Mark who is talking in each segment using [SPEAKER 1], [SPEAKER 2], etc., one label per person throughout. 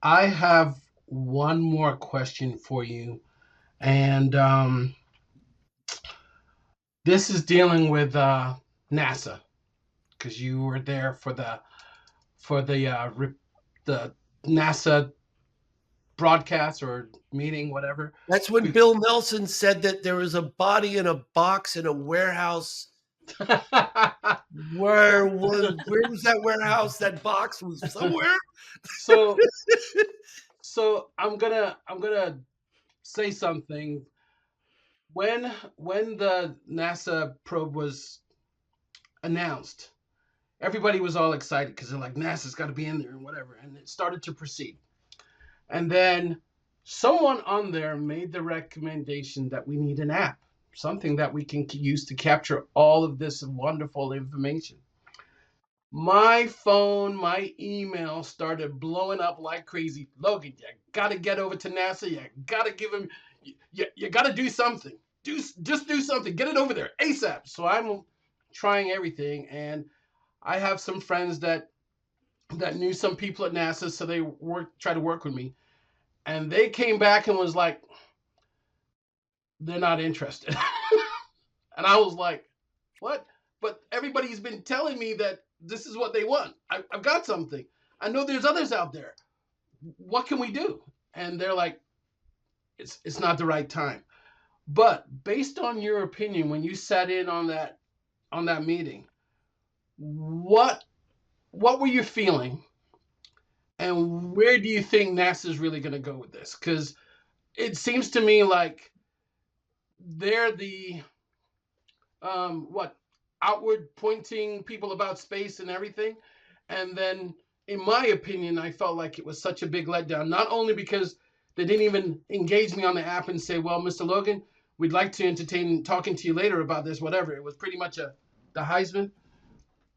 [SPEAKER 1] I have one more question for you, and this is dealing with NASA because you were there for the NASA broadcast or meeting, whatever.
[SPEAKER 2] That's when Bill Nelson said that there was a body in a box in a warehouse. Where was that warehouse? That box was somewhere.
[SPEAKER 1] so so I'm gonna say something. When the NASA probe was announced, everybody was all excited because they're like, NASA's got to be in there and whatever, and it started to proceed. And then someone on there made the recommendation that we need an app, something that we can use to capture all of this wonderful information. My phone, my email started blowing up like crazy. Logan, you got to get over to NASA. You got to give him, you got to do something. Just do something. Get it over there ASAP. So I'm trying everything, and I have some friends that knew some people at NASA, so they try to work with me, and they came back and was like, they're not interested. And I was like, what? But everybody's been telling me that this is what they want. I've got something. I know there's others out there. What can we do? And they're like, it's not the right time. But based on your opinion, when you sat in on that meeting, what what were you feeling, and where do you think NASA's really going to go with this? Because it seems to me like they're the what outward pointing people about space and everything, and then in my opinion, I felt like it was such a big letdown. Not only because they didn't even engage me on the app and say, "Well, Mr. Logan, we'd like to entertain talking to you later about this," whatever. It was pretty much the Heisman.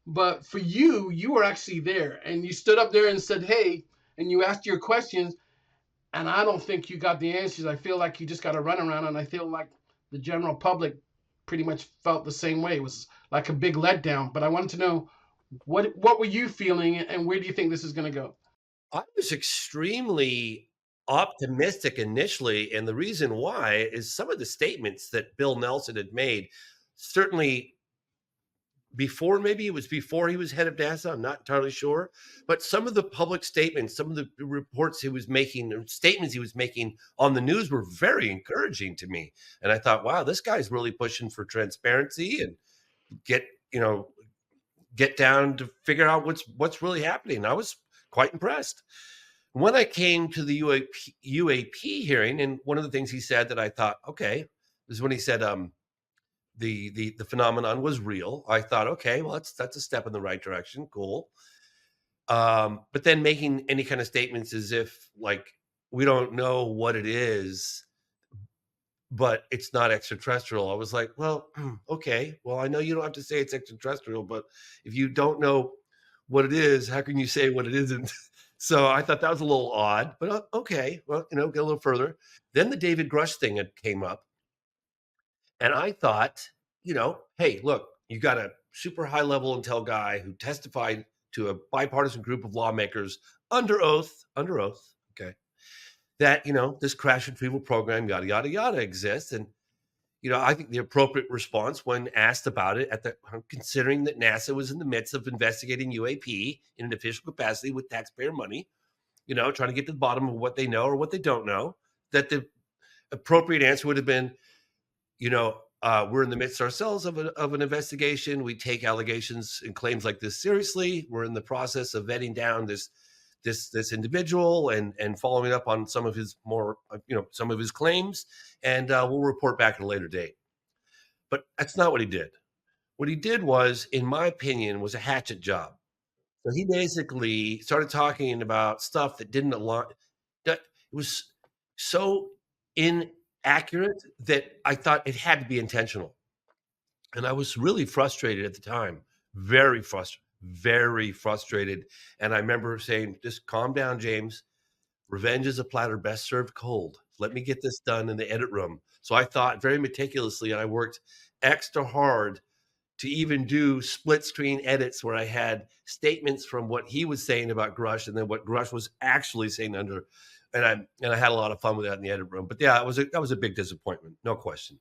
[SPEAKER 1] But for you, you were actually there, and you stood up there and said, "Hey," and you asked your questions, and I don't think you got the answers. I feel like you just got to run around, and I feel like the general public pretty much felt the same way. It was like a big letdown. But I wanted to know what were you feeling, and where do you think this is going to go?
[SPEAKER 2] I was extremely optimistic initially, and the reason why is some of the statements that Bill Nelson had made, certainly before, maybe it was before he was head of NASA, I'm not entirely sure, but some of the public statements, some of the reports he was making, or statements he was making on the news were very encouraging to me. And I thought, wow, this guy's really pushing for transparency and get, you know, get down to figure out what's really happening. I was quite impressed. When I came to the UAP hearing, and one of the things he said that I thought, okay, is when he said the phenomenon was real. I thought, okay, well, that's a step in the right direction. Cool. But then making any kind of statements as if like we don't know what it is, but it's not extraterrestrial. I was like, well, okay, well, I know you don't have to say it's extraterrestrial, but if you don't know what it is, how can you say what it isn't? So I thought that was a little odd, but okay, well, get a little further. Then the David Grush thing had came up, and I thought, hey, look, you got a super high level intel guy who testified to a bipartisan group of lawmakers under oath, okay, that, this crash retrieval program, yada, yada, yada exists. And, I think the appropriate response when asked about it considering that NASA was in the midst of investigating UAP in an official capacity with taxpayer money, trying to get to the bottom of what they know or what they don't know, that the appropriate answer would have been, we're in the midst ourselves of an investigation. We take allegations and claims like this seriously. We're in the process of vetting down this individual and following up on some of his some of his claims, and we'll report back at a later date. But that's not what he did. What he did was, in my opinion, was a hatchet job. So he basically started talking about stuff that didn't align. That it was so inaccurate that I thought it had to be intentional. And I was really frustrated at the time, very frustrated. And I remember saying, just calm down, James. Revenge is a platter best served cold. Let me get this done in the edit room. So I thought very meticulously, and I worked extra hard to even do split screen edits where I had statements from what he was saying about Grush and then what Grush was actually saying under. And I had a lot of fun with that in the edit room. But yeah, that was a big disappointment, no question.